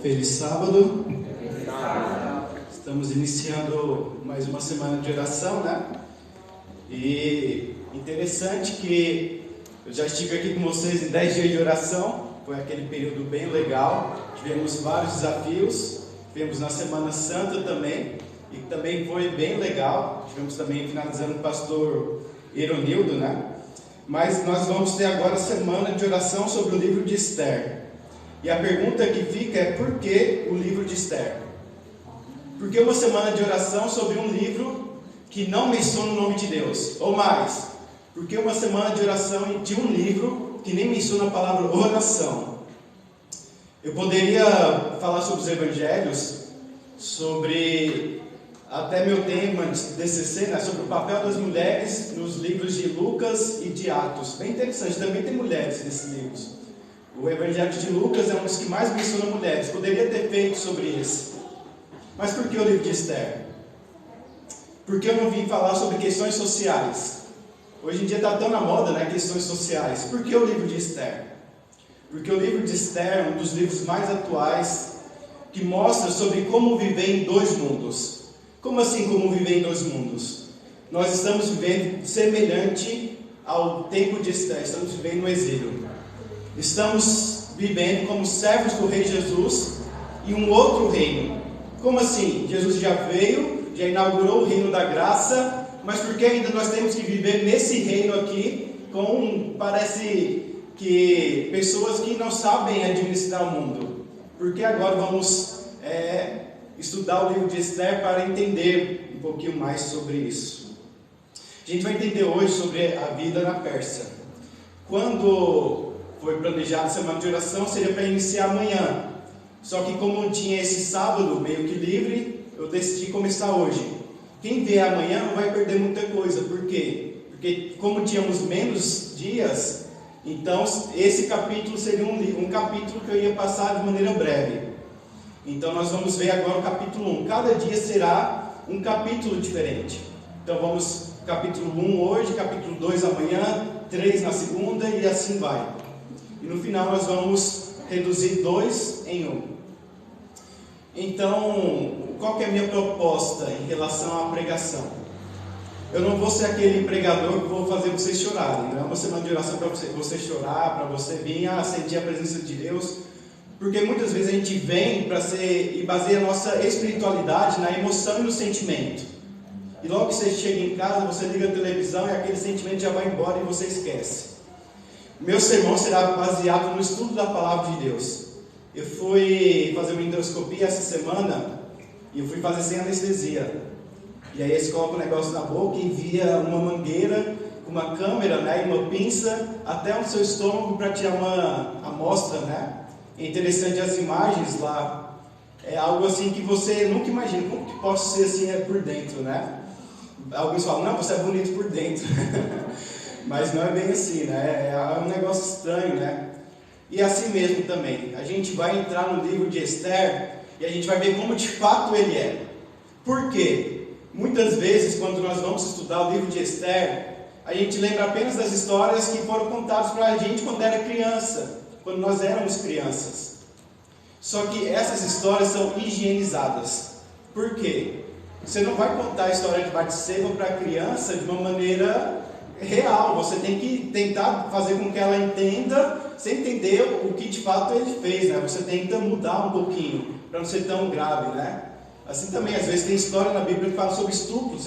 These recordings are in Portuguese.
Feliz sábado. Estamos iniciando mais uma semana de oração, né? E interessante que eu já estive aqui com vocês em 10 dias de oração. Foi aquele período bem legal. Tivemos vários desafios. Tivemos na Semana Santa também. E também foi bem legal. Tivemos também finalizando com o pastor Eronildo, né? Mas nós vamos ter agora a semana de oração sobre o livro de Esther. E a pergunta que fica é: por que o livro de Esther? Por que uma semana de oração sobre um livro que não menciona o nome de Deus? Ou mais, por que uma semana de oração de um livro que nem menciona a palavra oração? Eu poderia falar sobre os evangelhos, sobre até meu tema de TCC, né, sobre o papel das mulheres nos livros de Lucas e de Atos. Bem interessante, também tem mulheres nesses livros. O Evangelho de Lucas é um dos que mais menciona mulheres. Poderia ter feito sobre esse. Mas por que o livro de Esther? Porque eu não vim falar sobre questões sociais. Hoje em dia está tão na moda, né, questões sociais. Por que o livro de Esther? Porque o livro de Esther é um dos livros mais atuais que mostra sobre como viver em dois mundos. Como assim como viver em dois mundos? Nós estamos vivendo semelhante ao tempo de Esther. Estamos vivendo no exílio. Estamos vivendo como servos do Rei Jesus em um outro reino. Como assim? Jesus já veio, já inaugurou o reino da graça, mas por que ainda nós temos que viver nesse reino aqui com, parece que, pessoas que não sabem administrar o mundo? Porque agora vamos estudar o livro de Esther para entender um pouquinho mais sobre isso. A gente vai entender hoje sobre a vida na Pérsia. Quando foi planejado a semana de oração, seria para iniciar amanhã. Só que como tinha esse sábado meio que livre, eu decidi começar hoje. Quem vier amanhã não vai perder muita coisa. Por quê? Porque como tínhamos menos dias, então esse capítulo seria um capítulo que eu ia passar de maneira breve. Então nós vamos ver agora o capítulo 1. Cada dia será um capítulo diferente. Então vamos capítulo 1 hoje, capítulo 2 amanhã, 3 na segunda e assim vai. E no final nós vamos reduzir 2 em 1. Então, qual que é a minha proposta em relação à pregação? Eu não vou ser aquele pregador que vou fazer vocês chorarem. Não é uma semana de oração para você chorar, para você vir sentir a presença de Deus. Porque muitas vezes a gente vem e baseia a nossa espiritualidade na emoção e no sentimento. E logo que você chega em casa, você liga a televisão e aquele sentimento já vai embora e você esquece. Meu sermão será baseado no estudo da Palavra de Deus. Eu fui fazer uma endoscopia essa semana e eu fui fazer sem anestesia. E aí eles colocam o negócio na boca e envia uma mangueira com uma câmera, né, e uma pinça até o seu estômago para tirar uma amostra, né? É interessante as imagens lá. É algo assim que você nunca imagina. Como que posso ser assim por dentro, né? Alguns falam, não, você é bonito por dentro. Mas não é bem assim, né? É um negócio estranho, né? E assim mesmo também. A gente vai entrar no livro de Esther e a gente vai ver como de fato ele é. Por quê? Muitas vezes, quando nós vamos estudar o livro de Esther, a gente lembra apenas das histórias que foram contadas para a gente quando era criança, quando nós éramos crianças. Só que essas histórias são higienizadas. Por quê? Você não vai contar a história de Batseba para a criança de uma maneira real. Você tem que tentar fazer com que ela entenda, sem entender o que de fato ele fez, né? Você tenta mudar um pouquinho, para não ser tão grave, né? Assim também, às vezes tem história na Bíblia que fala sobre estupro.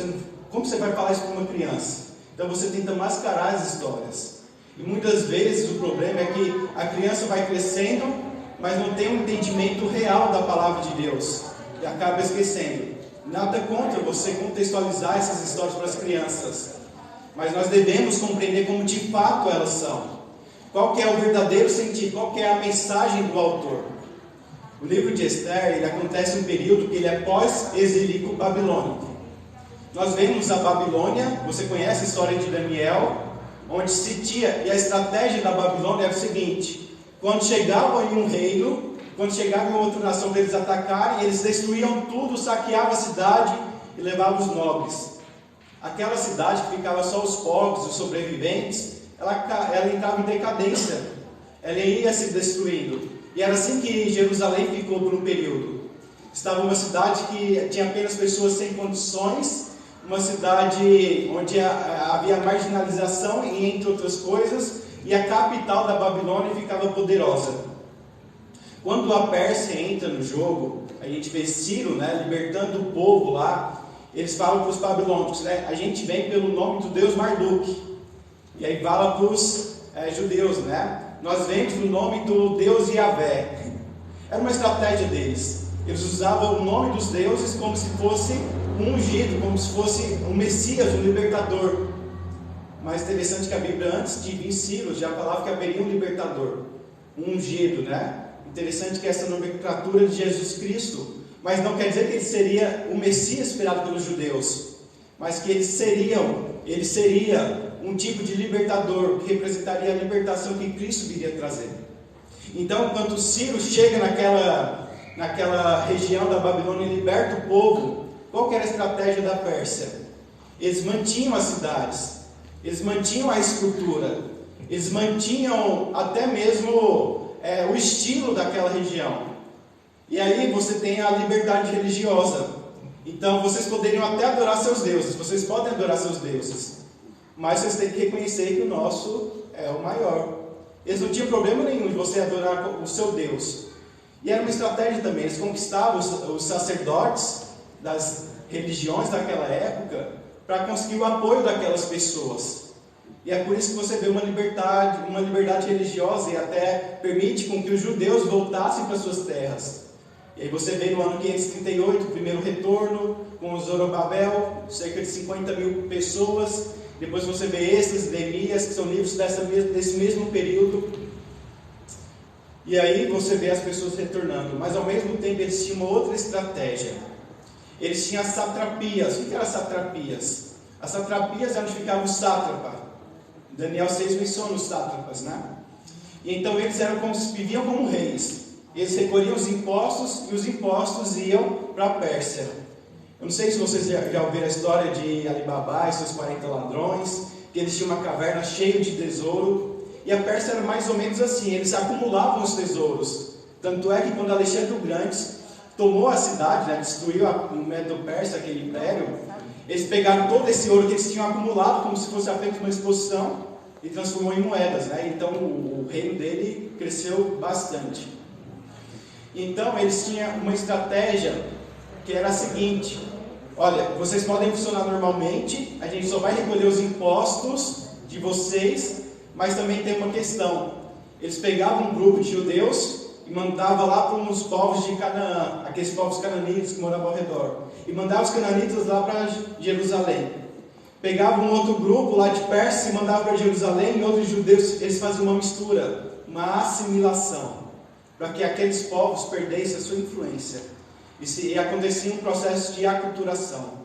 Como você vai falar isso para uma criança? Então você tenta mascarar as histórias. E muitas vezes o problema é que a criança vai crescendo, mas não tem um entendimento real da palavra de Deus. E acaba esquecendo. Nada contra você contextualizar essas histórias para as crianças. Mas nós devemos compreender como de fato elas são. Qual que é o verdadeiro sentido, qual que é a mensagem do autor. O livro de Esther, ele acontece em um período que ele é pós-exílico babilônico. Nós vemos a Babilônia, você conhece a história de Daniel, onde se tinha, e a estratégia da Babilônia era o seguinte: quando chegava em um reino, quando chegava em outra nação para eles atacarem, eles destruíam tudo, saqueavam a cidade e levavam os nobres. Aquela cidade que ficava só os pobres, os sobreviventes, ela entrava em decadência, ela ia se destruindo. E era assim que Jerusalém ficou por um período. Estava uma cidade que tinha apenas pessoas sem condições, uma cidade onde havia marginalização e entre outras coisas, e a capital da Babilônia ficava poderosa. Quando a Pérsia entra no jogo, a gente vê Ciro, né, libertando o povo lá. Eles falam para os babilônicos, né, a gente vem pelo nome do Deus Marduk. E aí fala para os judeus, né, nós vemos no nome do Deus Yahvé. Era uma estratégia deles. Eles usavam o nome dos deuses como se fosse um ungido, como se fosse um Messias, um libertador. Mas interessante que a Bíblia, antes de vir Ciro, já falava que haveria um libertador, um ungido, né? Interessante que essa nomenclatura de Jesus Cristo, mas não quer dizer que ele seria o Messias esperado pelos judeus, mas que ele seria um tipo de libertador, que representaria a libertação que Cristo viria trazer. Então, quando Ciro chega naquela região da Babilônia e liberta o povo, qual que era a estratégia da Pérsia? Eles mantinham as cidades, eles mantinham a estrutura, eles mantinham até mesmo o estilo daquela região. E aí você tem a liberdade religiosa. Então vocês poderiam até adorar seus deuses, vocês podem adorar seus deuses, mas vocês têm que reconhecer que o nosso é o maior. Eles não tinham problema nenhum de você adorar o seu Deus. E era uma estratégia também, eles conquistavam os sacerdotes das religiões daquela época para conseguir o apoio daquelas pessoas. E é por isso que você vê uma liberdade religiosa, e até permite com que os judeus voltassem para suas terras. E aí você vê no ano 538, o primeiro retorno, com Zorobabel, cerca de 50 mil pessoas. Depois você vê Esdras, Neemias, que são livros desse mesmo período. E aí você vê as pessoas retornando. Mas ao mesmo tempo eles tinham uma outra estratégia. Eles tinham as satrapias. O que eram as satrapias? As satrapias é onde ficava o sátrapa. Daniel 6 menciona os sátrapas, né? E então eles viviam como reis. Eles recolhiam os impostos, e os impostos iam para a Pérsia. Eu não sei se vocês já ouviram a história de Alibaba e seus 40 ladrões, que eles tinham uma caverna cheia de tesouro. E a Pérsia era mais ou menos assim, eles acumulavam os tesouros. Tanto é que quando Alexandre o Grande tomou a cidade, né, destruiu o Medo-Persa, aquele império, eles pegaram todo esse ouro que eles tinham acumulado, como se fosse feito uma exposição, e transformou em moedas, né? Então o reino dele cresceu bastante. Então eles tinham uma estratégia que era a seguinte: olha, vocês podem funcionar normalmente, a gente só vai recolher os impostos de vocês, mas também tem uma questão. Eles pegavam um grupo de judeus e mandavam lá para os povos de Canaã, aqueles povos cananitas que moravam ao redor, e mandavam os cananitas lá para Jerusalém. Pegavam um outro grupo lá de Pérsia e mandavam para Jerusalém, e outros judeus, eles faziam uma mistura, uma assimilação, para que aqueles povos perdessem a sua influência. E acontecia um processo de aculturação.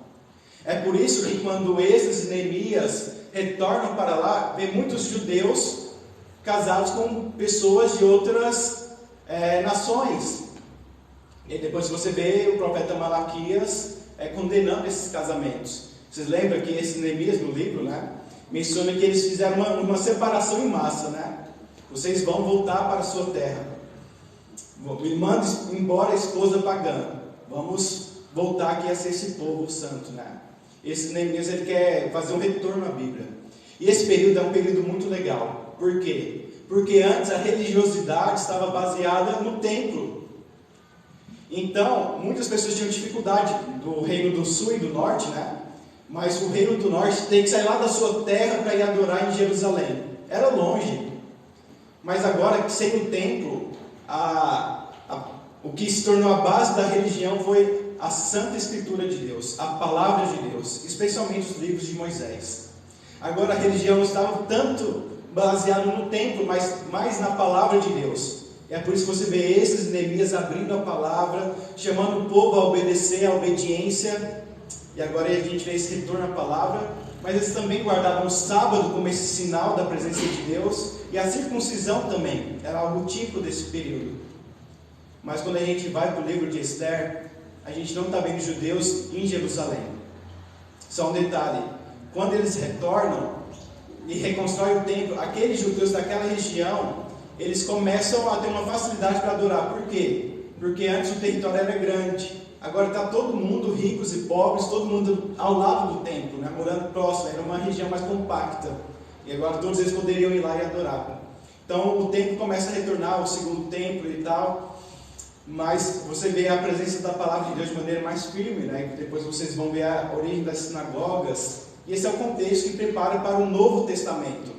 É por isso que quando Esdras e Neemias retornam para lá, vê muitos judeus casados com pessoas de outras nações. E depois você vê o profeta Malaquias condenando esses casamentos. Vocês lembram que esse Neemias no livro, né, menciona que eles fizeram uma separação em massa, né? Vocês vão voltar para a sua terra. Me manda embora a esposa pagã. Vamos voltar aqui a ser esse povo santo, né? Esse Neemias, ele quer fazer um retorno à Bíblia. E esse período é um período muito legal. Por quê? Porque antes a religiosidade estava baseada no templo. Então, muitas pessoas tinham dificuldade do reino do sul e do norte, né? Mas o reino do norte tem que sair lá da sua terra para ir adorar em Jerusalém. Era longe. Mas agora, sem o templo, o que se tornou a base da religião foi a Santa Escritura de Deus, a Palavra de Deus, especialmente os livros de Moisés. Agora a religião não estava tanto baseada no templo, mas mais na Palavra de Deus. E é por isso que você vê esses Neemias abrindo a palavra, chamando o povo a obedecer, a obediência. E agora a gente vê esse retorno à palavra. Mas eles também guardavam o sábado como esse sinal da presença de Deus. E a circuncisão também era algo típico desse período. Mas quando a gente vai para o livro de Esther, a gente não está vendo judeus em Jerusalém. Só um detalhe: quando eles retornam e reconstroem o templo, aqueles judeus daquela região, eles começam a ter uma facilidade para adorar. Por quê? Porque antes o território era grande, agora está todo mundo, ricos e pobres, todo mundo ao lado do templo, né? Morando próximo, era uma região mais compacta, e agora todos eles poderiam ir lá e adorar. Então o templo começa a retornar, o segundo templo e tal, mas você vê a presença da palavra de Deus de maneira mais firme, né? Depois vocês vão ver a origem das sinagogas, e esse é o contexto que prepara para o Novo Testamento.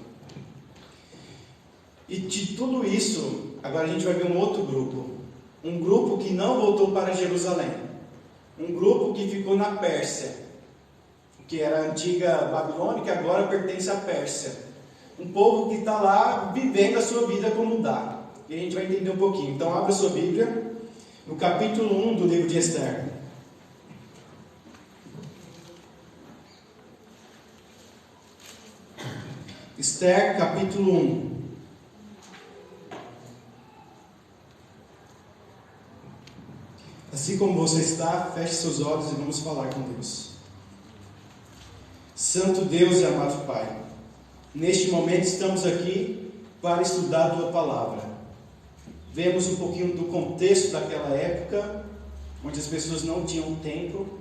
E de tudo isso, agora a gente vai ver um outro grupo. Um grupo que não voltou para Jerusalém. Um grupo que ficou na Pérsia, que era a antiga Babilônia, que agora pertence à Pérsia. Um povo que está lá vivendo a sua vida como dá. E a gente vai entender um pouquinho. Então abra sua Bíblia, no capítulo 1 do livro de Esther. Esther, capítulo 1. Assim como você está, feche seus olhos e vamos falar com Deus. Santo Deus e amado Pai, neste momento estamos aqui para estudar a Tua Palavra. Vemos um pouquinho do contexto daquela época, onde as pessoas não tinham templo,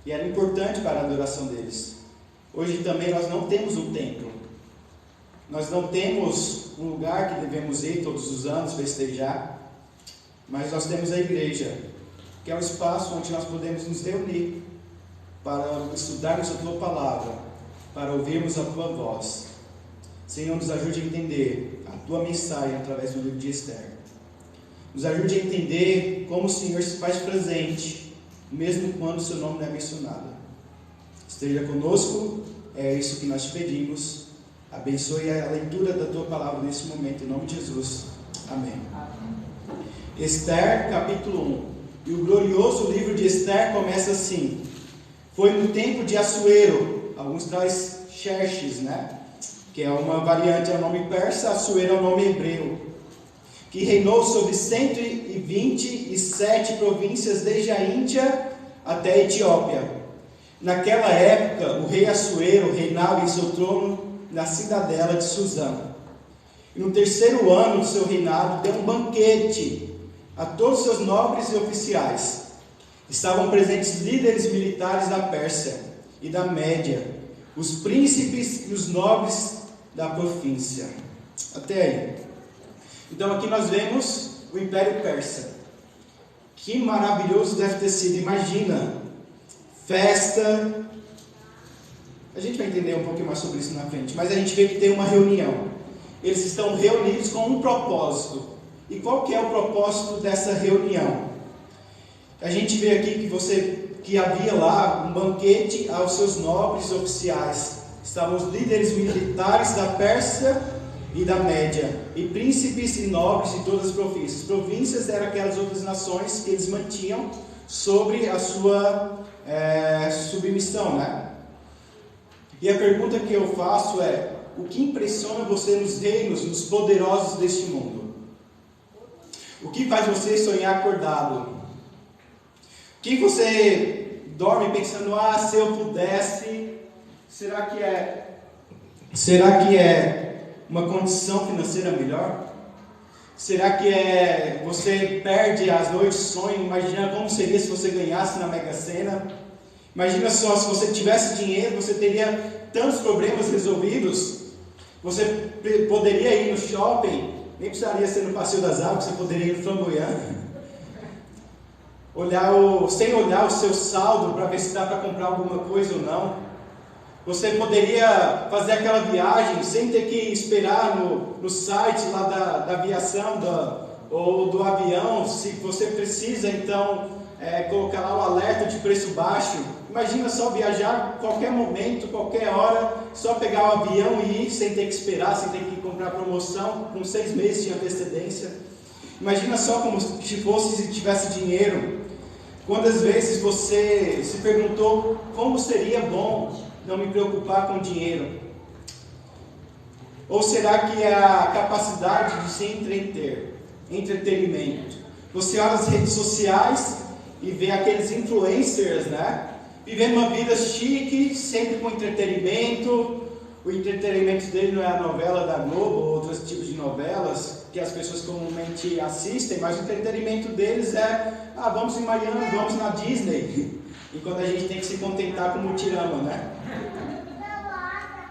e era importante para a adoração deles. Hoje também nós não temos um templo. Nós não temos um lugar que devemos ir todos os anos festejar, mas nós temos a igreja, que é um espaço onde nós podemos nos reunir para estudarmos a Tua Palavra, para ouvirmos a Tua voz. Senhor, nos ajude a entender a Tua mensagem através do livro de Esther. Nos ajude a entender como o Senhor se faz presente, mesmo quando o Seu nome não é mencionado. Esteja conosco, é isso que nós te pedimos. Abençoe a leitura da Tua Palavra nesse momento, em nome de Jesus. Amém. Esther, capítulo 1. E o glorioso livro de Esther começa assim: foi no tempo de Assuero, alguns traz Xerxes, né? Que é uma variante ao nome persa, Assuero é o nome hebreu, que reinou sobre 127 províncias, desde a Índia até a Etiópia. Naquela época, o rei Assuero reinava em seu trono na cidadela de Suzã. E no terceiro ano do seu reinado, deu um banquete a todos os seus nobres e oficiais. Estavam presentes líderes militares da Pérsia e da Média, os príncipes e os nobres da província. Até aí. Então aqui nós vemos o Império Persa. Que maravilhoso deve ter sido. Imagina, festa. A gente vai entender um pouquinho mais sobre isso na frente, mas a gente vê que tem uma reunião. Eles estão reunidos com um propósito. E qual que é o propósito dessa reunião? A gente vê aqui que havia lá um banquete aos seus nobres oficiais. Estavam os líderes militares da Pérsia e da Média, e príncipes e nobres de todas as províncias. Províncias eram aquelas outras nações que eles mantinham sobre a sua submissão, né? E a pergunta que eu faço é: o que impressiona você nos reinos, nos poderosos deste mundo? O que faz você sonhar acordado? O que você dorme pensando: se eu pudesse? Será que é uma condição financeira melhor? Será que você perde as noites sonho, imagina como seria se você ganhasse na Mega Sena? Imagina só, se você tivesse dinheiro, você teria tantos problemas resolvidos. Você poderia ir no shopping, nem precisaria ser no Passeio das Águas, você poderia ir no Flamboyant. Sem olhar o seu saldo para ver se dá para comprar alguma coisa ou não. Você poderia fazer aquela viagem sem ter que esperar no site lá da aviação ou do avião, se você precisa então colocar lá o alerta de preço baixo. Imagina só viajar qualquer momento, qualquer hora, só pegar o avião e ir sem ter que esperar, sem ter que comprar promoção, com 6 meses de antecedência. Imagina só como se fosse se tivesse dinheiro. Quantas vezes você se perguntou como seria bom não me preocupar com dinheiro? Ou será que é a capacidade de se entretenimento? Você olha as redes sociais e vê aqueles influencers, né? Vivendo uma vida chique, sempre com entretenimento, O entretenimento dele não é a novela da Globo ou outros tipos de novelas que as pessoas comumente assistem, mas o entretenimento deles é: vamos em Miami, vamos na Disney. Enquanto a gente tem que se contentar com o Mutirama, né?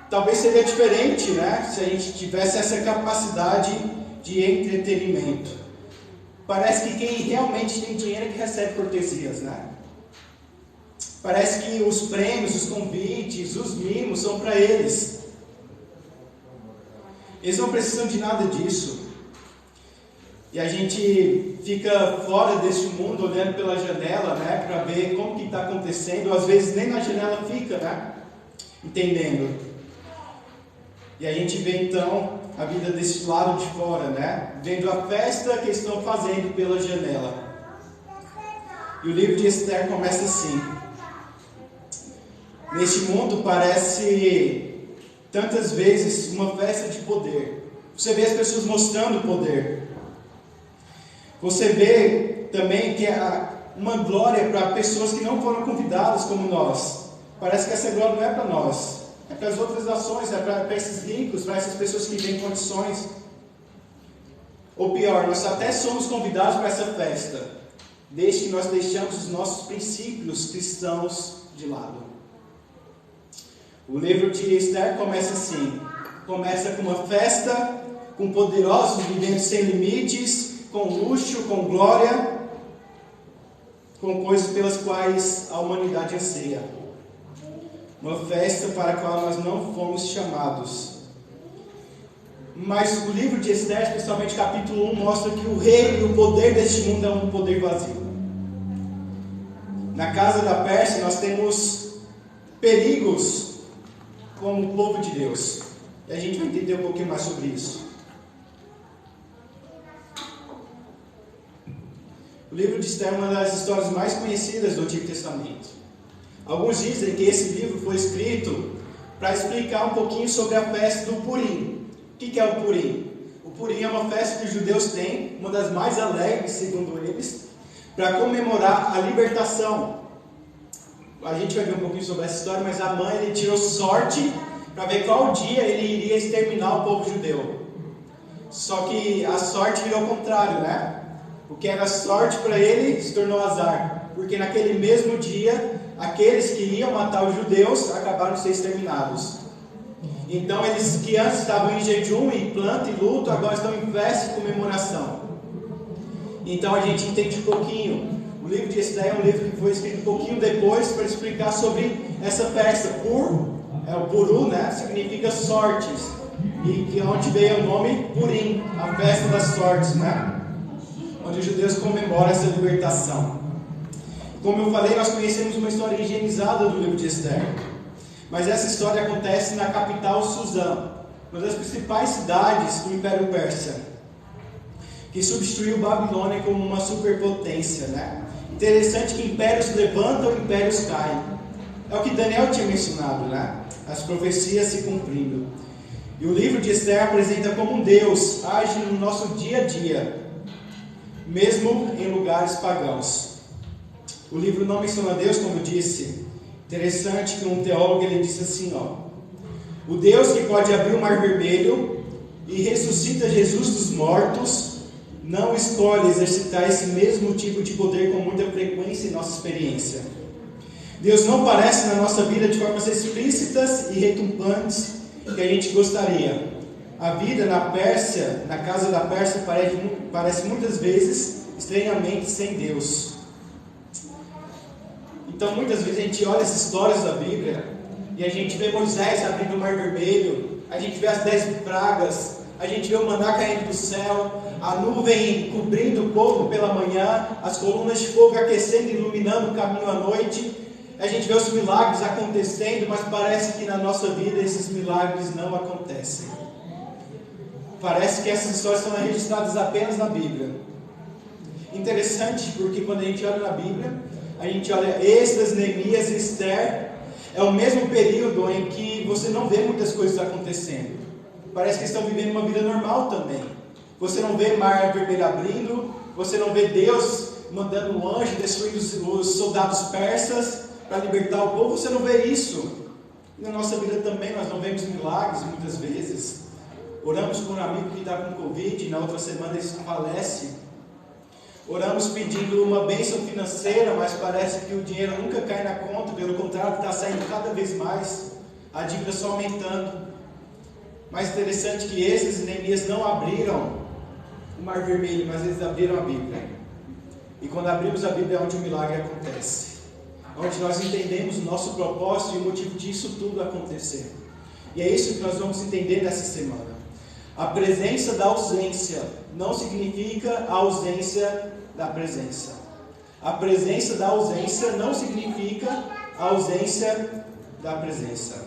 Talvez seria diferente, né? Se a gente tivesse essa capacidade de entretenimento. Parece que quem realmente tem dinheiro é que recebe cortesias, né? Parece que os prêmios, os convites, os mimos são para eles. Eles não precisam de nada disso. E a gente fica fora deste mundo, olhando pela janela, né, para ver como que está acontecendo. Às vezes nem na janela fica, né, entendendo. E a gente vê então a vida desse lado de fora, né, vendo a festa que estão fazendo pela janela. E o livro de Esther começa assim: neste mundo parece tantas vezes uma festa de poder. Você vê as pessoas mostrando poder. Você vê também que é uma glória para pessoas que não foram convidadas como nós. Parece que essa glória não é para nós. É para as outras nações, é para esses ricos, para essas pessoas que têm condições. Ou pior, nós até somos convidados para essa festa, desde que nós deixamos os nossos princípios cristãos de lado. O livro de Esther começa assim. Começa com uma festa, com poderosos vivendo sem limites, com luxo, com glória, com coisas pelas quais a humanidade anseia. Uma festa para a qual nós não fomos chamados. Mas o livro de Esther, especialmente capítulo 1, mostra que o rei e o poder deste mundo é um poder vazio. Na casa da Pérsia nós temos perigos como o povo de Deus. E a gente vai entender um pouquinho mais sobre isso. O livro de Esther é uma das histórias mais conhecidas do Antigo Testamento. Alguns dizem que esse livro foi escrito para explicar um pouquinho sobre a festa do Purim. O que é o Purim? O Purim é uma festa que os judeus têm, uma das mais alegres, segundo eles, para comemorar a libertação. A gente vai ver um pouquinho sobre essa história, mas Amã ele tirou sorte para ver qual dia ele iria exterminar o povo judeu. Só que a sorte virou ao contrário, né? O que era sorte para ele se tornou azar, porque naquele mesmo dia, aqueles que iam matar os judeus acabaram de ser exterminados. Então eles que antes estavam em jejum, em planta e luto, agora estão em festa e comemoração. Então a gente entende um pouquinho. O livro de Esther é um livro que foi escrito um pouquinho depois para explicar sobre essa festa. O Puru, né, significa sortes, e que onde veio o nome Purim, a festa das sortes, né? Onde os judeus comemoram essa libertação. Como eu falei, nós conhecemos uma história higienizada do livro de Esther. Mas essa história acontece na capital Suzã, uma das principais cidades do Império Persa, que substituiu Babilônia como uma superpotência, né? Interessante que impérios levantam, impérios caem. É o que Daniel tinha mencionado, né? As profecias se cumprindo. E o livro de Esther apresenta como um Deus age no nosso dia a dia, mesmo em lugares pagãos. O livro não menciona Deus, como eu disse. Interessante que um teólogo ele disse assim, o Deus que pode abrir o mar vermelho e ressuscita Jesus dos mortos, não escolhe exercitar esse mesmo tipo de poder com muita frequência em nossa experiência. Deus não aparece na nossa vida de formas explícitas e retumbantes que a gente gostaria. A vida na Pérsia, na casa da Pérsia, parece muitas vezes estranhamente sem Deus. Então muitas vezes a gente olha as histórias da Bíblia e a gente vê Moisés abrindo o mar vermelho, a gente vê as 10 pragas, a gente vê o maná caindo do céu, a nuvem cobrindo o povo pela manhã, as colunas de fogo aquecendo e iluminando o caminho à noite. A gente vê os milagres acontecendo, mas parece que na nossa vida esses milagres não acontecem. Parece que essas histórias são registradas apenas na Bíblia. Interessante, porque quando a gente olha na Bíblia, a gente olha Esdras, Neemias e Esther, é o mesmo período em que você não vê muitas coisas acontecendo. Parece que estão vivendo uma vida normal também. Você não vê mar vermelho abrindo, você não vê Deus mandando um anjo destruindo os soldados persas para libertar o povo, você não vê isso. E na nossa vida também nós não vemos milagres muitas vezes. Oramos por um amigo que está com Covid e na outra semana ele falece. Oramos pedindo uma bênção financeira, mas parece que o dinheiro nunca cai na conta, pelo contrário, está saindo cada vez mais, a dívida só aumentando. Mais interessante que esses e Neemias não abriram o Mar Vermelho, mas eles abriram a Bíblia. E quando abrimos a Bíblia é onde o milagre acontece, onde nós entendemos o nosso propósito e o motivo disso tudo acontecer. E é isso que nós vamos entender nessa semana. A presença da ausência não significa a ausência da presença. A presença da ausência não significa a ausência da presença.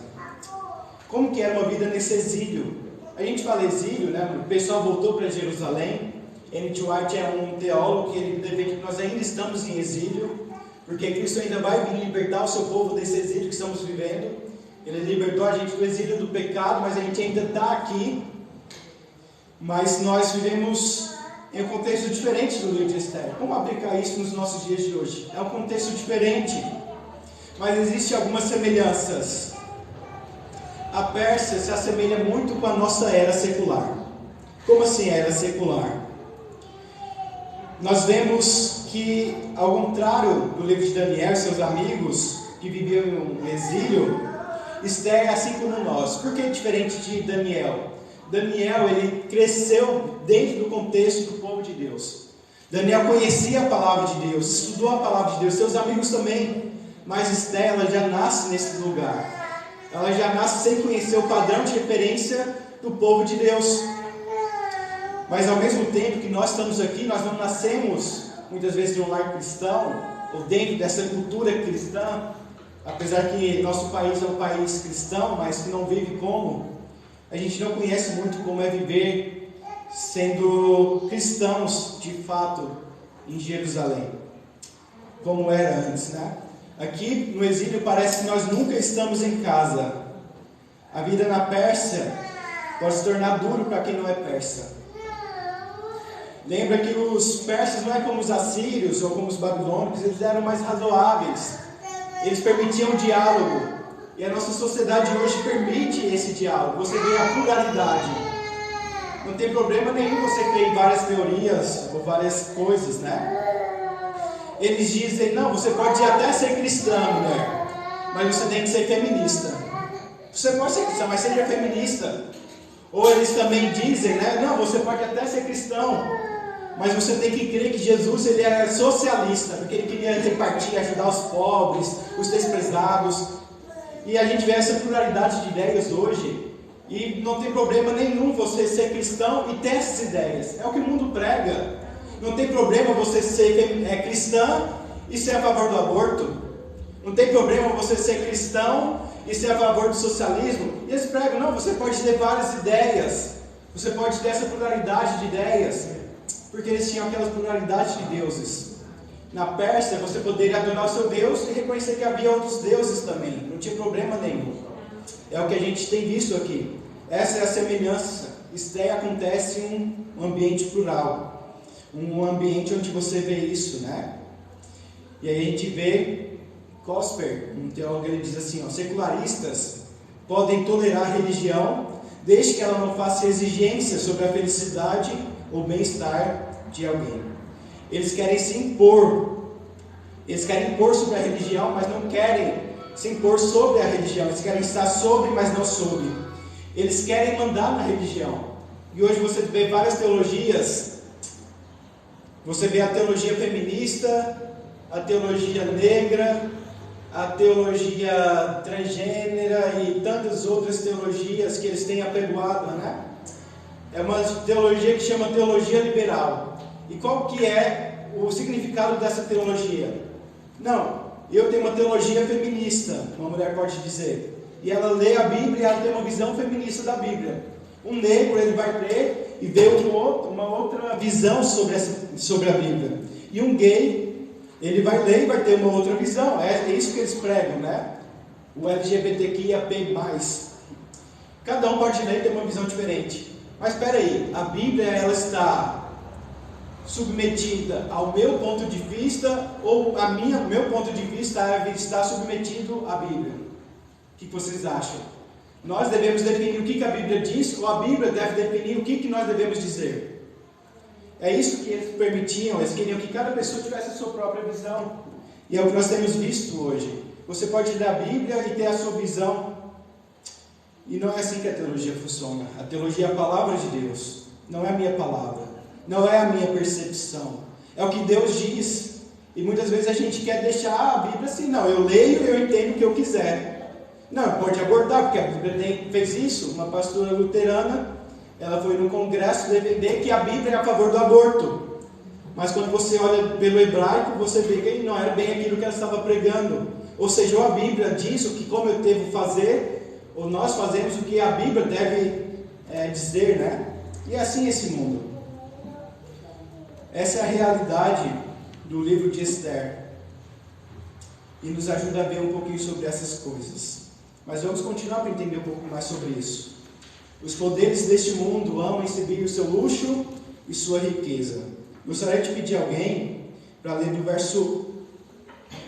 Como que era uma vida nesse exílio? A gente fala exílio, né? O pessoal voltou para Jerusalém. N.T. White é um teólogo que ele defende que nós ainda estamos em exílio, porque Cristo ainda vai vir libertar o seu povo desse exílio que estamos vivendo. Ele libertou a gente do exílio do pecado, mas a gente ainda está aqui. Mas nós vivemos em um contexto diferente do livro de Esther. Como aplicar isso nos nossos dias de hoje? É um contexto diferente, mas existem algumas semelhanças. A Pérsia se assemelha muito com a nossa era secular. Como assim era secular? Nós vemos que, ao contrário do livro de Daniel e seus amigos que viviam no exílio, Esther é assim como nós. Por que é diferente de Daniel? Daniel, ele cresceu dentro do contexto do povo de Deus. Daniel conhecia a palavra de Deus, estudou a palavra de Deus, seus amigos também. Mas Esther, ela já nasce nesse lugar. Ela já nasce sem conhecer o padrão de referência do povo de Deus. Mas ao mesmo tempo que nós estamos aqui, nós não nascemos muitas vezes de um lar cristão, ou dentro dessa cultura cristã, apesar que nosso país é um país cristão, mas que não vive como. A gente não conhece muito como é viver sendo cristãos de fato em Jerusalém, como era antes, né? Aqui no exílio parece que nós nunca estamos em casa. A vida na Pérsia pode se tornar duro para quem não é persa. Lembra que os persas não é como os assírios ou como os babilônicos, eles eram mais razoáveis. Eles permitiam o diálogo. E a nossa sociedade hoje permite esse diálogo. Você vê a pluralidade. Não tem problema nenhum você crer em várias teorias ou várias coisas, né? Eles dizem, não, você pode até ser cristã, mulher, mas você tem que ser feminista. Você pode ser cristã, mas seja feminista. Ou eles também dizem, né? Não, você pode até ser cristão, mas você tem que crer que Jesus, ele era socialista, porque ele queria repartir, ajudar os pobres, os desprezados. E a gente vê essa pluralidade de ideias hoje, e não tem problema nenhum você ser cristão e ter essas ideias. É o que o mundo prega. Não tem problema você ser cristã e ser a favor do aborto. Não tem problema você ser cristão e ser a favor do socialismo. E eles pregam, não, você pode ter várias ideias. Você pode ter essa pluralidade de ideias. Porque eles tinham aquelas pluralidades de deuses. Na Pérsia, você poderia adorar o seu Deus e reconhecer que havia outros deuses também. Não tinha problema nenhum. É o que a gente tem visto aqui. Essa é a semelhança. Esther acontece em um ambiente plural. Um ambiente onde você vê isso, né? E aí a gente vê Cosper, um teólogo, ele diz assim, ó, secularistas podem tolerar a religião desde que ela não faça exigências sobre a felicidade ou bem-estar de alguém. Eles querem se impor. Eles querem impor sobre a religião, mas não querem se impor sobre a religião. Eles querem estar sobre, mas não sobre. Eles querem mandar na religião. E hoje você vê várias teologias. Você vê a teologia feminista, a teologia negra, a teologia transgênera e tantas outras teologias que eles têm apregoado, né? É uma teologia que chama teologia liberal. E qual que é o significado dessa teologia? Não, eu tenho uma teologia feminista, uma mulher pode dizer. E ela lê a Bíblia e ela tem uma visão feminista da Bíblia. Um negro, ele vai ler e ver uma outra visão sobre a Bíblia. E um gay, ele vai ler e vai ter uma outra visão. É isso que eles pregam, né? O LGBTQIAP+. Cada um pode ler e ter uma visão diferente. Mas espera aí, a Bíblia, ela está submetida ao meu ponto de vista ou meu ponto de vista está submetido à Bíblia? que vocês acham? Nós devemos definir o que a Bíblia diz, ou a Bíblia deve definir o que nós devemos dizer? É isso que eles permitiam, eles queriam que cada pessoa tivesse a sua própria visão. E é o que nós temos visto hoje. Você pode ler a Bíblia e ter a sua visão. E não é assim que a teologia funciona. A teologia é a palavra de Deus. Não é a minha palavra. Não é a minha percepção. É o que Deus diz. E muitas vezes a gente quer deixar a Bíblia assim. Não, eu leio e eu entendo o que eu quiser. Não, pode abordar, porque a Bíblia fez isso. Uma pastora luterana, ela foi no congresso defender que a Bíblia é a favor do aborto. Mas quando você olha pelo hebraico, você vê que não era bem aquilo que ela estava pregando. Ou seja, ou a Bíblia diz o que como eu devo fazer, ou nós fazemos o que a Bíblia deve dizer, né? E é assim esse mundo. Essa é a realidade do livro de Esther. E nos ajuda a ver um pouquinho sobre essas coisas. Mas vamos continuar para entender um pouco mais sobre isso. Os poderes deste mundo amam exibir o seu luxo e sua riqueza. Gostaria de pedir a alguém para ler do verso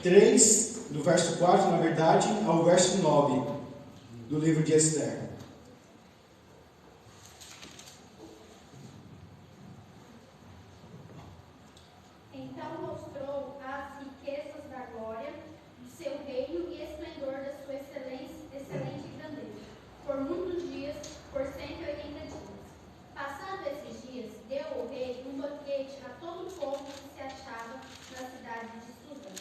3, do verso 4, na verdade, ao verso 9 do livro de Esther. Então mostrou as riquezas da glória do seu reino e esplendor da sua excelente grandeza, por muitos dias, por 180 dias. Passado esses dias, deu o rei um banquete a todo o povo que se achava na cidade de Suzã,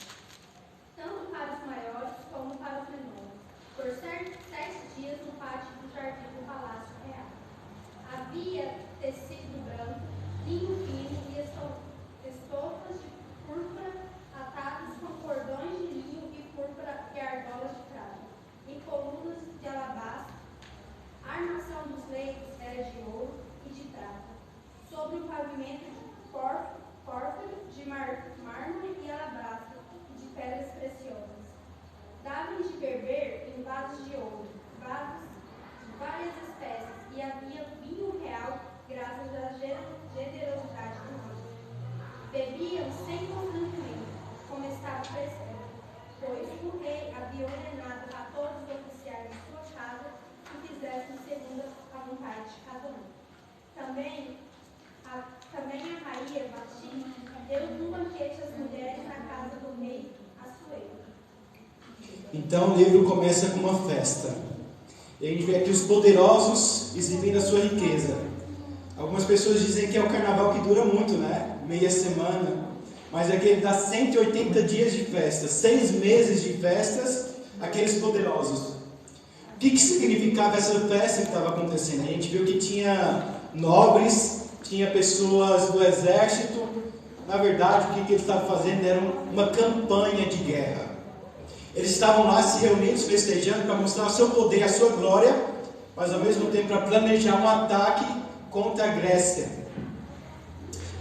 tanto para os maiores como para os menores, por 7 dias no pátio do jardim do palácio real. Havia tecido branco, linho fino e estofas de púrpura atados com cordões de linho e púrpura e argolas de prata, e colunas de alabastro. A armação dos leitos era de ouro e de prata, sobre o pavimento de pórfiro, de mármore e alabastro, e de pedras preciosas. Davam de beber em vasos de ouro, vasos de várias espécies, e havia vinho real, graças à generosidade do rei. Bebiam sem constrangimento, como estava prescrito, pois o rei havia ordenado a todos os oficiais de sua casa que fizessem segundo a vontade de cada um. Também a rainha Vasti deu um banquete às mulheres na casa do rei Assuero. Então o livro começa com uma festa. E a gente vê aqui os poderosos exibindo a sua riqueza. Algumas pessoas dizem que é o carnaval que dura muito, né? Meia semana. Mas aqui ele dá 180 dias de festa, 6 meses de festas, aqueles poderosos. O que significava essa festa que estava acontecendo? A gente viu que tinha nobres, tinha pessoas do exército. Na verdade, o que eles estavam fazendo era uma campanha de guerra. Eles estavam lá se reunidos, festejando para mostrar o seu poder, a sua glória, mas ao mesmo tempo para planejar um ataque contra a Grécia.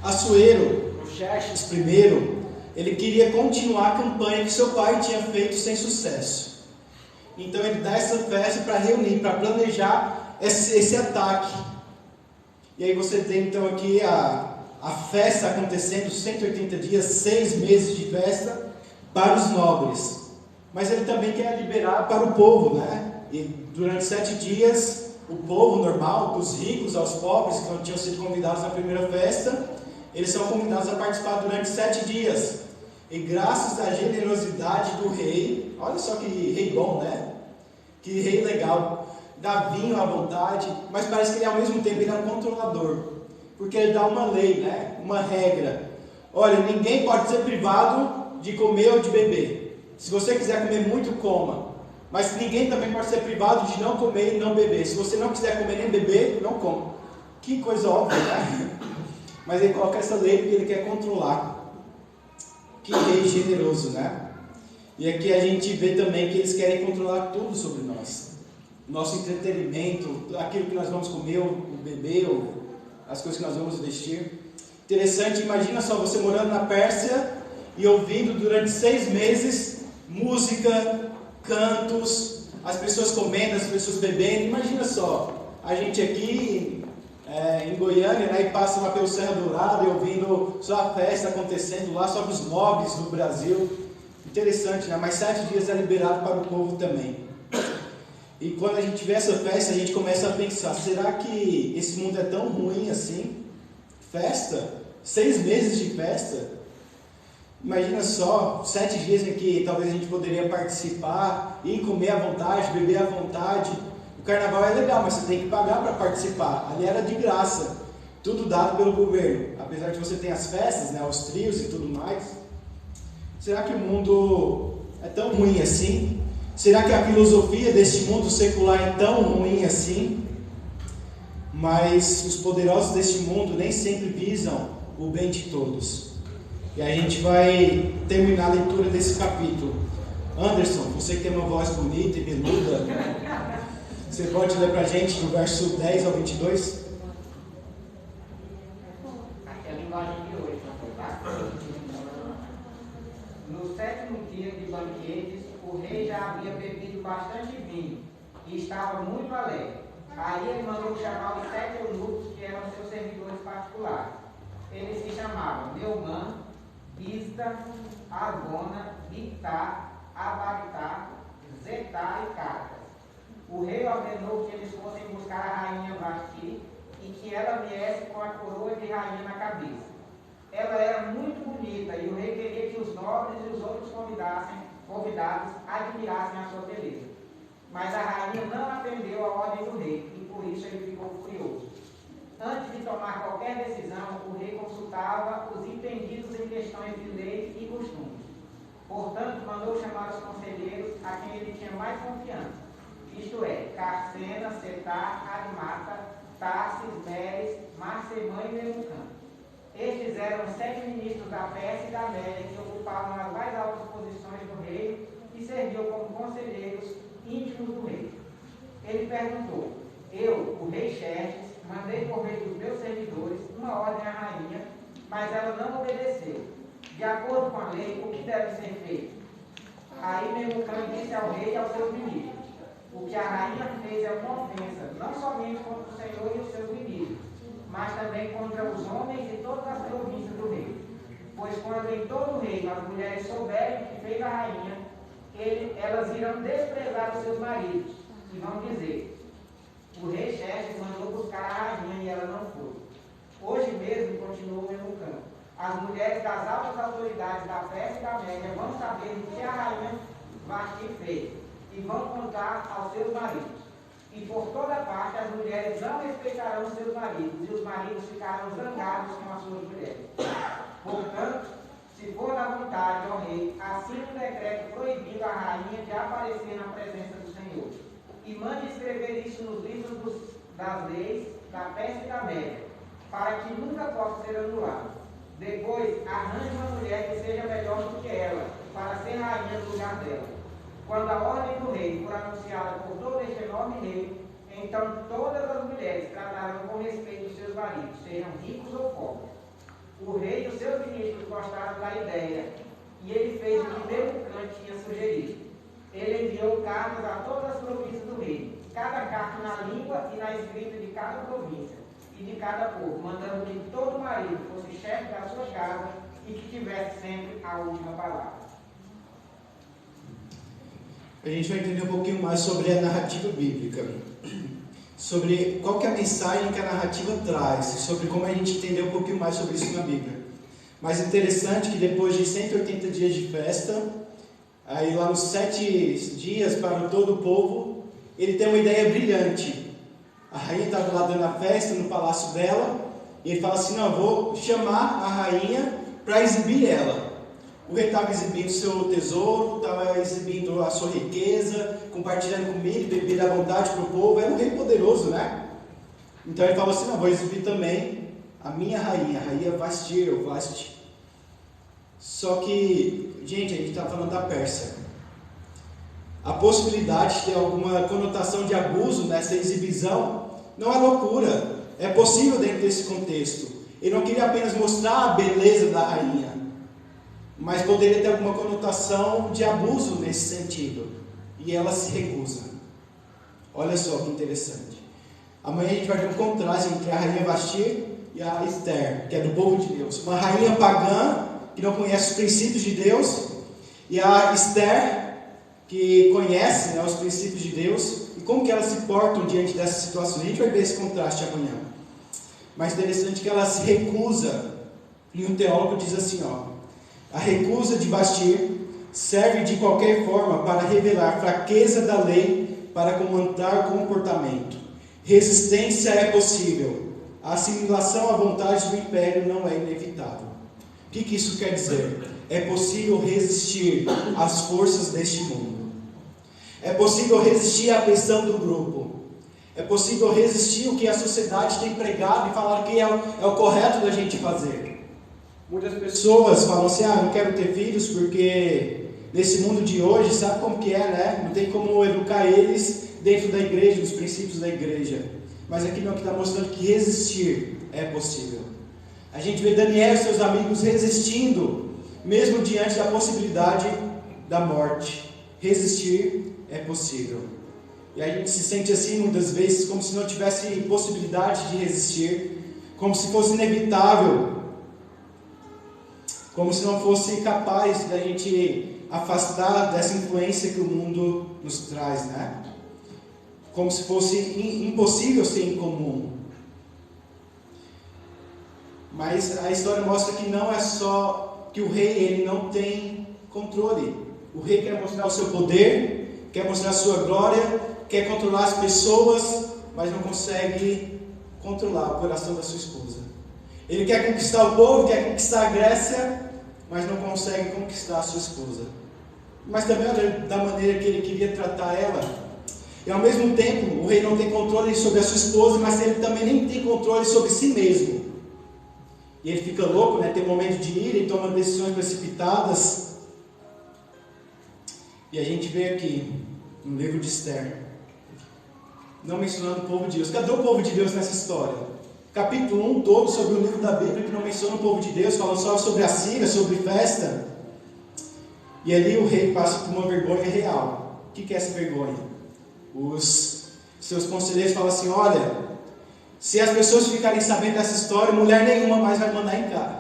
Assuero, o Xerxes I, ele queria continuar a campanha que seu pai tinha feito sem sucesso. Então ele dá essa festa para reunir, para planejar esse ataque. E aí você tem então aqui a festa acontecendo, 180 dias, 6 meses de festa para os nobres. Mas ele também quer liberar para o povo, né? E durante 7 dias, o povo normal, dos ricos aos pobres, que não tinham sido convidados na primeira festa, eles são convidados a participar durante 7 dias. E graças à generosidade do rei, olha só que rei bom, né? Que rei legal, dá vinho à vontade, mas parece que ele ao mesmo tempo ele é um controlador, porque ele dá uma lei, né? Uma regra. Olha, ninguém pode ser privado de comer ou de beber. Se você quiser comer muito, coma. Mas ninguém também pode ser privado de não comer e não beber. Se você não quiser comer nem beber, não coma. Que coisa óbvia, né? Mas ele coloca essa lei porque ele quer controlar. Que rei generoso, né? E aqui a gente vê também que eles querem controlar tudo sobre nós. Nosso entretenimento, aquilo que nós vamos comer ou beber, ou as coisas que nós vamos vestir. Interessante, imagina só você morando na Pérsia e ouvindo durante 6 meses música, cantos, as pessoas comendo, as pessoas bebendo. Imagina só, a gente aqui em Goiânia, né, e passa lá pelo Serra Dourada e ouvindo só a festa acontecendo lá, só os nobres do Brasil. Interessante, né? Mas 7 dias é liberado para o povo também. E quando a gente vê essa festa, a gente começa a pensar, será que esse mundo é tão ruim assim? Festa? 6 meses de festa? Imagina só, 7 dias em que talvez a gente poderia participar, ir comer à vontade, beber à vontade. O carnaval é legal, mas você tem que pagar para participar. Ali era de graça, tudo dado pelo governo. Apesar de você ter as festas, né, os trios e tudo mais. Será que o mundo é tão ruim assim? Será que a filosofia deste mundo secular é tão ruim assim? Mas os poderosos deste mundo nem sempre visam o bem de todos. E a gente vai terminar a leitura desse capítulo. Anderson, você que tem uma voz bonita e veluda, você pode ler para a gente do verso 10 ao 22? Aqui é a linguagem de hoje, tá? No 7º dia de banquetes, o rei já havia bebido bastante vinho e estava muito alegre. Aí ele mandou chamar os 7 eunucos que eram seus servidores particulares. Eles se chamavam Meumã, Bizta, Arbona, Bictá, Abagtá, Zetá e Cartas. O rei ordenou que eles fossem buscar a rainha Vasti e que ela viesse com a coroa de rainha na cabeça. Ela era muito bonita e o rei queria que os nobres e os outros convidados admirassem a sua beleza. Mas a rainha não atendeu a ordem do rei e por isso ele ficou furioso. Antes de tomar qualquer decisão, o rei consultava os entendidos em questões de lei e costumes. Portanto, mandou chamar os conselheiros a quem ele tinha mais confiança, isto é, Carcena, Setar, Admata, Tarsis, Meres, Marcemã e Memucã. Estes eram 7 ministros da Pérsia e da Média que ocupavam as mais altas posições do reino e serviam como conselheiros íntimos do rei. Ele perguntou: eu, o rei Xerxes, mandei por meio dos meus servidores uma ordem à rainha, mas ela não obedeceu. De acordo com a lei, o que deve ser feito? Aí Memucã disse ao rei e aos seus ministros: o que a rainha fez é uma ofensa, não somente contra o Senhor e os seus ministros, mas também contra os homens de todas as províncias do reino. Pois quando em todo o reino as mulheres souberem o que fez a rainha, elas irão desprezar os seus maridos e vão dizer: o rei Xerxes mandou buscar a rainha e ela não foi. Hoje mesmo, continuou Memucã, as mulheres das altas autoridades da Pérsia e da Média vão saber o que a rainha Vasti fez e vão contar aos seus maridos. E por toda parte as mulheres não respeitarão os seus maridos e os maridos ficarão zangados com as suas mulheres. Portanto, se for da vontade, ó rei, assine um decreto proibindo a rainha de aparecer na presença do Senhor. E mande escrever isso nos livros das leis da Pérsia e da Média, para que nunca possa ser anulado. Depois, arranje uma mulher que seja melhor do que ela, para ser rainha no lugar dela. Quando a ordem do rei for anunciada por todo este enorme reino, então todas as mulheres tratarão com respeito os seus maridos, sejam ricos ou pobres. O rei e os seus ministros gostaram da ideia, e ele fez o que Memucã tinha sugerido. Ele enviou cartas a todas as províncias do reino, cada carta na língua e na escrita de cada província e de cada povo, mandando que todo marido fosse chefe da sua casa e que tivesse sempre a última palavra. A gente vai entender um pouquinho mais sobre a narrativa bíblica, sobre qual que é a mensagem que a narrativa traz, sobre como a gente entender um pouquinho mais sobre isso na Bíblia. Mas interessante que depois de 180 dias de festa, aí lá nos 7 dias para todo o povo, ele tem uma ideia brilhante. A rainha estava lá dando a festa no palácio dela, e ele fala assim: não, eu vou chamar a rainha para exibir ela. O rei estava exibindo o seu tesouro, estava exibindo a sua riqueza, compartilhando comida e bebida à vontade para o povo. Era um rei poderoso, né? Então ele falou assim: não, vou exibir também a minha rainha, a rainha Vasti, ou Vasti. Só que, gente, a gente está falando da Pérsia. A possibilidade de ter alguma conotação de abuso nessa exibição não é loucura. É possível dentro desse contexto. Ele não queria apenas mostrar a beleza da rainha, mas poderia ter alguma conotação de abuso nesse sentido. E ela se recusa. Olha só que interessante. Amanhã a gente vai ver um contraste entre a rainha Vasti e a Esther, que é do povo de Deus. Uma rainha pagã, que não conhece os princípios de Deus, e a Esther, que conhece, né, os princípios de Deus e como que elas se portam diante dessas situações. A gente vai ver esse contraste amanhã. Mas interessante que ela se recusa, e um teólogo diz assim, a recusa de bastir serve de qualquer forma para revelar fraqueza da lei para comandar o comportamento. Resistência é possível. A assimilação à vontade do império não é inevitável. O que isso quer dizer? É possível resistir às forças deste mundo. É possível resistir à pressão do grupo. É possível resistir o que a sociedade tem pregado e falar que é o correto da gente fazer. Muitas pessoas falam assim, não quero ter filhos porque nesse mundo de hoje, sabe como que é, né? Não tem como educar eles dentro da igreja, dos princípios da igreja. Mas aqui não, que está mostrando que resistir é possível. A gente vê Daniel e seus amigos resistindo, mesmo diante da possibilidade da morte. Resistir é possível. E a gente se sente assim muitas vezes, como se não tivesse possibilidade de resistir, como se fosse inevitável, como se não fosse capaz da gente afastar dessa influência que o mundo nos traz, né? Como se fosse impossível ser incomum. Mas a história mostra que não é só que o rei ele não tem controle. O rei quer mostrar o seu poder, quer mostrar a sua glória, quer controlar as pessoas, mas não consegue controlar o coração da sua esposa. Ele quer conquistar o povo, quer conquistar a Grécia, mas não consegue conquistar a sua esposa. Mas também da maneira que ele queria tratar ela. E ao mesmo tempo, o rei não tem controle sobre a sua esposa, mas ele também nem tem controle sobre si mesmo. E ele fica louco, né? Tem um momento de ira e toma decisões precipitadas. E a gente vê aqui, no livro de Esther, não mencionando o povo de Deus. Cadê o povo de Deus nessa história? Capítulo 1 todo sobre o livro da Bíblia que não menciona o povo de Deus, fala só sobre a Síria, sobre festa. E ali o rei passa por uma vergonha real. O que é essa vergonha? Os seus conselheiros falam assim, olha, se as pessoas ficarem sabendo dessa história, mulher nenhuma mais vai mandar em casa.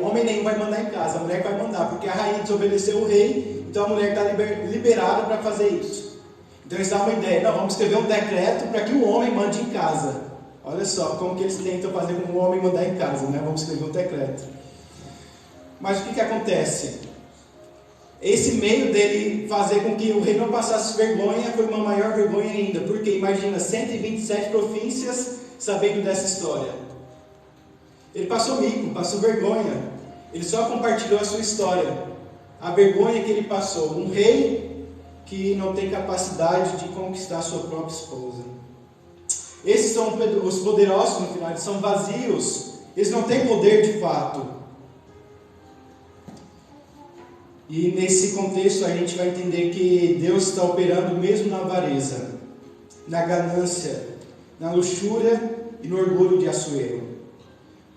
Homem nenhum vai mandar em casa, a mulher que vai mandar, porque a rainha desobedeceu o rei, então a mulher está liberada para fazer isso. Então eles dão uma ideia, não, vamos escrever um decreto para que o homem mande em casa. Olha só como que eles tentam fazer com o homem mandar em casa, né? Vamos escrever um decreto. Mas o que acontece? Esse meio dele fazer com que o rei não passasse vergonha foi uma maior vergonha ainda, porque imagina 127 províncias sabendo dessa história. Ele passou mico, passou vergonha, ele só compartilhou a sua história, a vergonha que ele passou. Um rei que não tem capacidade de conquistar a sua própria esposa. Esses são os poderosos no final, eles são vazios, eles não têm poder de fato. E nesse contexto a gente vai entender que Deus está operando mesmo na avareza, na ganância, na luxúria e no orgulho de Assuero,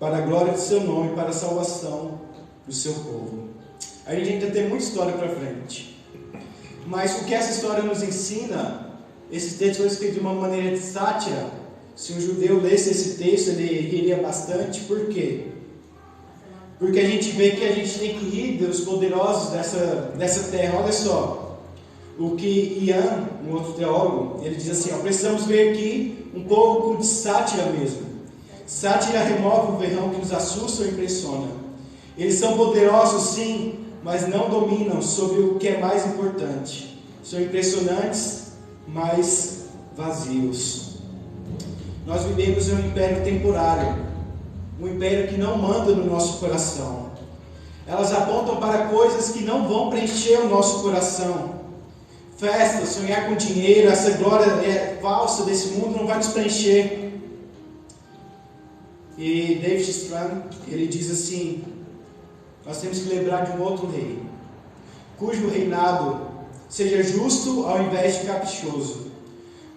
para a glória do seu nome, para a salvação do seu povo. A gente ainda tem muita história para frente. Mas o que essa história nos ensina, esse texto foi escrito de uma maneira de sátira. Se um judeu lesse esse texto, ele riria bastante. Por quê? Porque a gente vê que a gente tem que rir dos poderosos dessa terra. Olha só, o que Ian, um outro teólogo, ele diz assim, precisamos ver aqui um pouco de sátira mesmo. Sátira remove o verrão que nos assusta ou impressiona. Eles são poderosos sim, mas não dominam sobre o que é mais importante. São impressionantes, mas vazios. Nós vivemos em um império temporário. Um império que não manda no nosso coração. Elas apontam para coisas que não vão preencher o nosso coração. Festa, sonhar com dinheiro, essa glória falsa desse mundo não vai nos preencher. E David Strang, ele diz assim, nós temos que lembrar de um outro rei, cujo reinado seja justo ao invés de caprichoso,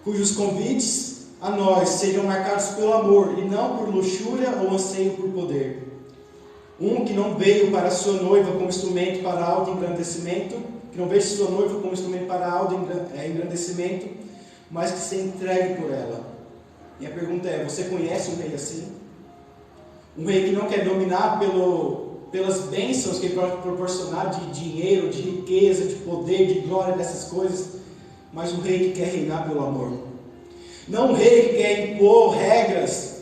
cujos convites a nós sejam marcados pelo amor e não por luxúria ou anseio por poder. Um que não veio para sua noiva como instrumento para auto-engrandecimento, que não veja sua noiva como instrumento para auto-engrandecimento, mas que se entregue por ela. E a pergunta é, você conhece um rei assim? Um rei que não quer dominar pelas bênçãos que Ele pode proporcionar de dinheiro, de riqueza, de poder, de glória, dessas coisas, mas um rei que quer reinar pelo amor. Não um rei que quer impor regras,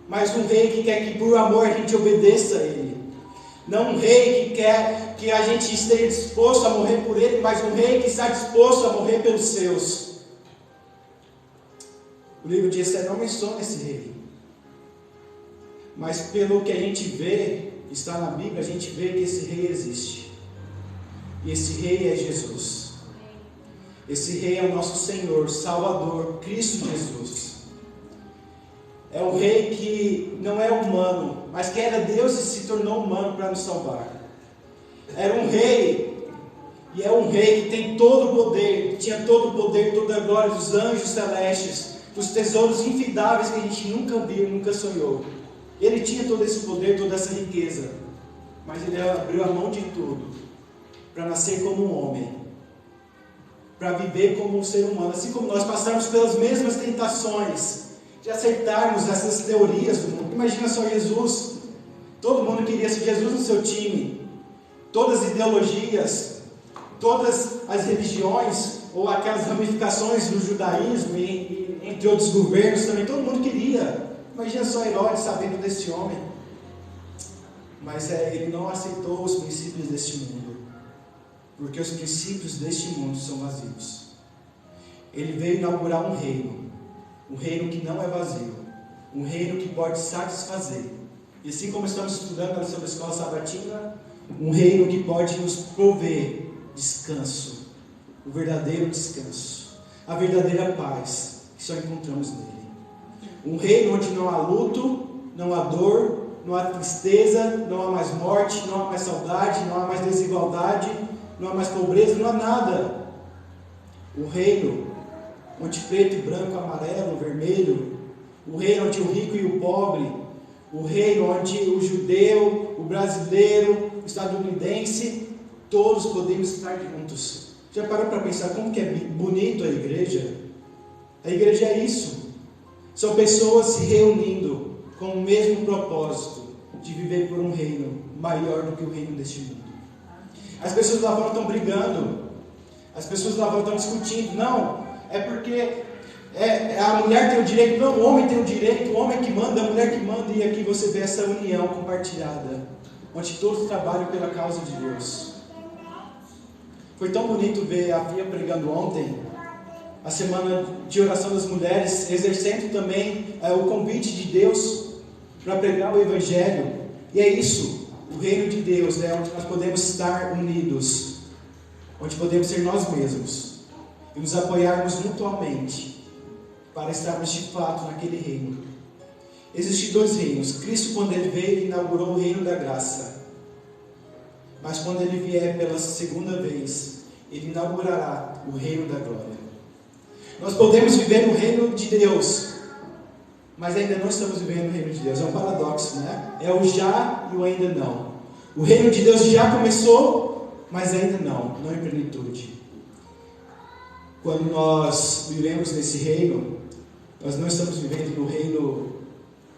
mas um rei que quer que por amor a gente obedeça a Ele. Não um rei que quer que a gente esteja disposto a morrer por Ele, mas um rei que está disposto a morrer pelos seus. O livro de Esther não menciona esse rei, mas pelo que a gente vê, está na Bíblia, a gente vê que esse rei existe. E esse rei é Jesus. Esse rei é o nosso Senhor, Salvador, Cristo Jesus. É o rei que não é humano, mas que era Deus e se tornou humano para nos salvar. Era um rei, e é um rei que tem todo o poder, que tinha todo o poder, toda a glória dos anjos celestes, dos tesouros infindáveis que a gente nunca viu, nunca sonhou. Ele tinha todo esse poder, toda essa riqueza, mas ele abriu a mão de tudo para nascer como um homem, para viver como um ser humano, assim como nós passamos pelas mesmas tentações de aceitarmos essas teorias do mundo. Imagina só Jesus, todo mundo queria ser Jesus no seu time, todas as ideologias, todas as religiões, ou aquelas ramificações do judaísmo, e entre outros governos também, todo mundo queria. Imagina só Herodes sabendo desse homem, mas ele não aceitou os princípios deste mundo, porque os princípios deste mundo são vazios. Ele veio inaugurar um reino que não é vazio, um reino que pode satisfazer. E assim como estamos estudando sobre a escola sabatina, um reino que pode nos prover descanso, o verdadeiro descanso, a verdadeira paz que só encontramos nele. Um reino onde não há luto, não há dor, não há tristeza, não há mais morte, não há mais saudade, não há mais desigualdade, não há mais pobreza, não há nada. Um reino onde preto e branco, amarelo, vermelho, o reino onde o rico e o pobre, o reino onde o judeu, o brasileiro, o estadunidense, todos podemos estar juntos. Já parou para pensar como que é bonito a igreja? A igreja é isso. São pessoas se reunindo com o mesmo propósito de viver por um reino maior do que o reino deste mundo. As pessoas lá fora estão brigando, as pessoas lá fora estão discutindo. Não, é porque a mulher tem o direito, não, o homem tem o direito, o homem que manda, a mulher que manda. E aqui você vê essa união compartilhada, onde todos trabalham pela causa de Deus. Foi tão bonito ver a Fia pregando ontem, a semana de oração das mulheres, exercendo também o convite de Deus para pregar o Evangelho. E é isso, o reino de Deus é onde nós podemos estar unidos, onde podemos ser nós mesmos e nos apoiarmos mutuamente para estarmos de fato naquele reino. Existem dois reinos. Cristo, quando Ele veio, Ele inaugurou o reino da graça, mas quando Ele vier pela segunda vez, Ele inaugurará o reino da glória. Nós podemos viver no reino de Deus, mas ainda não estamos vivendo no reino de Deus. É um paradoxo, né? É o já e o ainda não. O reino de Deus já começou, mas ainda não em plenitude. Quando nós vivemos nesse reino, nós não estamos vivendo no reino,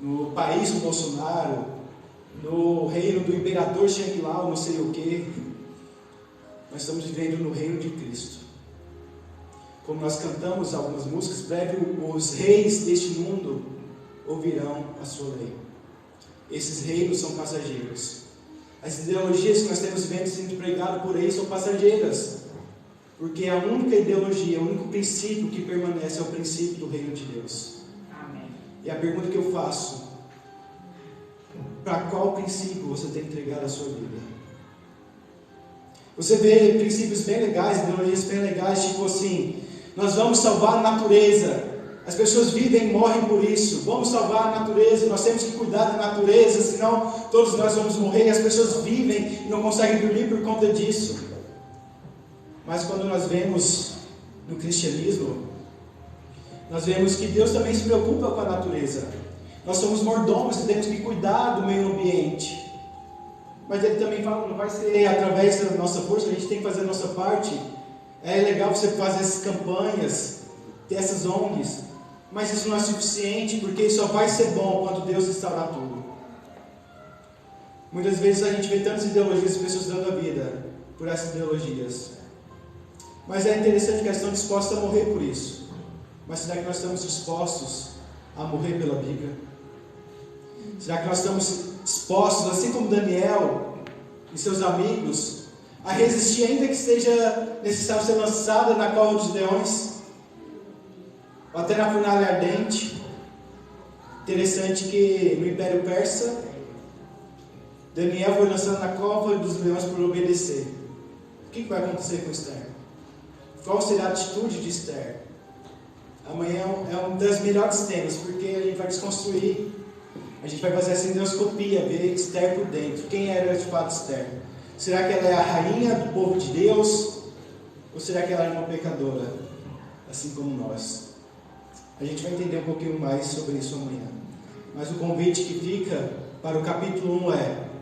no país do Bolsonaro, no reino do imperador Shangri-La, não sei o que. Nós estamos vivendo no reino de Cristo. Como nós cantamos algumas músicas, breve os reis deste mundo ouvirão a sua lei. Esses reinos são passageiros. As ideologias que nós temos vendo sendo pregadas por aí são passageiras, porque a única ideologia, o único princípio que permanece é o princípio do reino de Deus. Amém. E a pergunta que eu faço: para qual princípio você tem entregado a sua vida? Você vê princípios bem legais, ideologias bem legais, tipo assim: nós vamos salvar a natureza. As pessoas vivem e morrem por isso. Vamos salvar a natureza, nós temos que cuidar da natureza, senão todos nós vamos morrer. E as pessoas vivem e não conseguem dormir por conta disso. Mas quando nós vemos no cristianismo, nós vemos que Deus também se preocupa com a natureza. Nós somos mordomos e temos que cuidar do meio ambiente. Mas Ele também fala, não vai ser através da nossa força, a gente tem que fazer a nossa parte. É legal você fazer essas campanhas, ter essas ONGs, mas isso não é suficiente, porque só vai ser bom quando Deus restaurar tudo. Muitas vezes a gente vê tantas ideologias e pessoas dando a vida por essas ideologias. Mas é interessante que elas estão dispostas a morrer por isso. Mas será que nós estamos dispostos a morrer pela Bíblia? Será que nós estamos dispostos, assim como Daniel e seus amigos, a resistir ainda que seja necessário ser lançado na cova dos leões? Ou até na fornalha ardente? Interessante que no Império Persa, Daniel foi lançado na cova dos leões por obedecer. O que vai acontecer com Esther? Qual será a atitude de Esther? Amanhã é um dos melhores temas, porque a gente vai desconstruir, a gente vai fazer essa endoscopia, ver Esther por dentro. Quem era de fato Esther? Será que ela é a rainha do povo de Deus? Ou será que ela é uma pecadora, assim como nós? A gente vai entender um pouquinho mais sobre isso amanhã. Mas o convite que fica para o capítulo 1 é: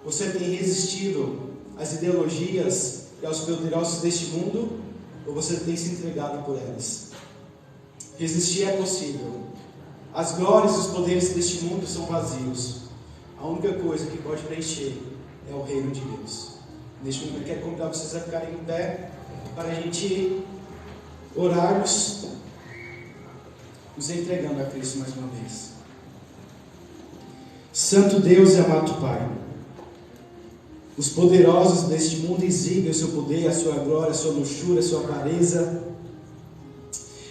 você tem resistido às ideologias e aos poderosos deste mundo, ou você tem se entregado por elas? Resistir é possível. As glórias e os poderes deste mundo são vazios. A única coisa que pode preencher é o reino de Deus. Neste momento eu quero convidar vocês a ficarem em pé para a gente orarmos, nos entregando a Cristo mais uma vez. Santo Deus e amado Pai, os poderosos deste mundo exibem o seu poder, a sua glória, a sua luxúria, a sua clareza.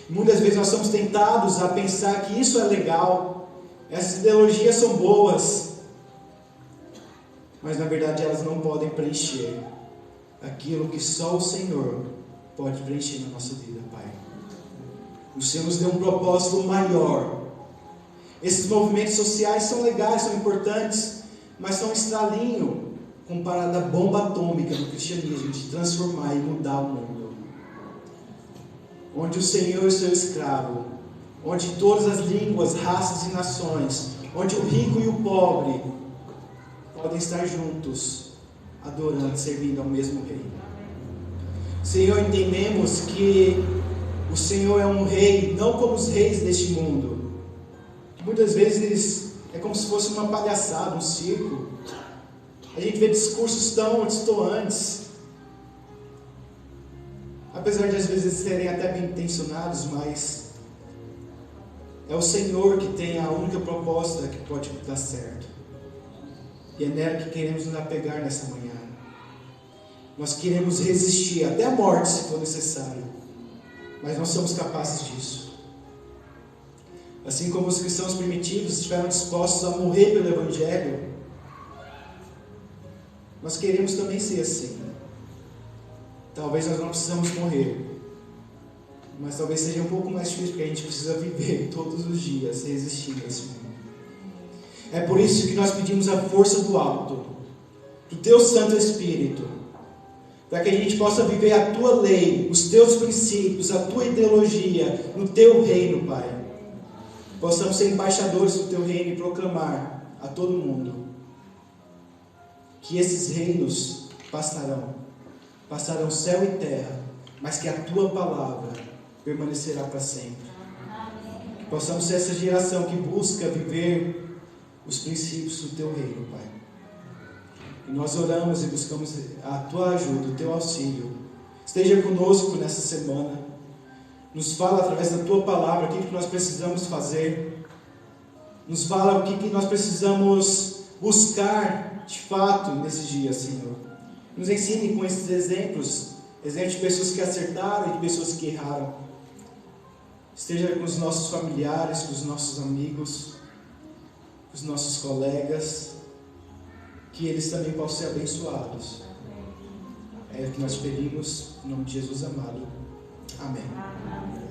Muitas vezes nós somos tentados a pensar que isso é legal, essas ideologias são boas, mas na verdade elas não podem preencher aquilo que só o Senhor pode preencher na nossa vida, Pai. O Senhor nos deu um propósito maior. Esses movimentos sociais são legais, são importantes, mas são um estralinho comparado à bomba atômica do cristianismo, de transformar e mudar o mundo. Onde o Senhor é o seu escravo, onde todas as línguas, raças e nações, onde o rico e o pobre podem estar juntos, adorando, servindo ao mesmo Rei. Senhor, entendemos que o Senhor é um rei, não como os reis deste mundo. Muitas vezes é como se fosse uma palhaçada, um circo. A gente vê discursos tão destoantes, apesar de às vezes serem até bem intencionados, mas é o Senhor que tem a única proposta que pode dar certo. E é nela que queremos nos apegar nessa manhã. Nós queremos resistir até a morte se for necessário, mas não somos capazes disso. Assim como os cristãos primitivos estiveram dispostos a morrer pelo Evangelho, nós queremos também ser assim. Talvez nós não precisamos morrer, mas talvez seja um pouco mais difícil, porque a gente precisa viver todos os dias, resistindo a esse mundo. É por isso que nós pedimos a força do alto, do Teu Santo Espírito, para que a gente possa viver a Tua lei, os Teus princípios, a Tua ideologia, no Teu reino, Pai. Possamos ser embaixadores do Teu reino e proclamar a todo mundo que esses reinos passarão céu e terra, mas que a Tua palavra permanecerá para sempre. Que possamos ser essa geração que busca viver os princípios do Teu reino, Pai. E nós oramos e buscamos a Tua ajuda, o Teu auxílio. Esteja conosco nessa semana. Nos fala através da Tua palavra o que nós precisamos fazer. Nos fala o que nós precisamos buscar de fato nesses dias, Senhor. Nos ensine com esses exemplos de pessoas que acertaram e de pessoas que erraram. Esteja com os nossos familiares, com os nossos amigos, com os nossos colegas, que eles também possam ser abençoados. É o que nós pedimos, em nome de Jesus amado. Amém. Amém.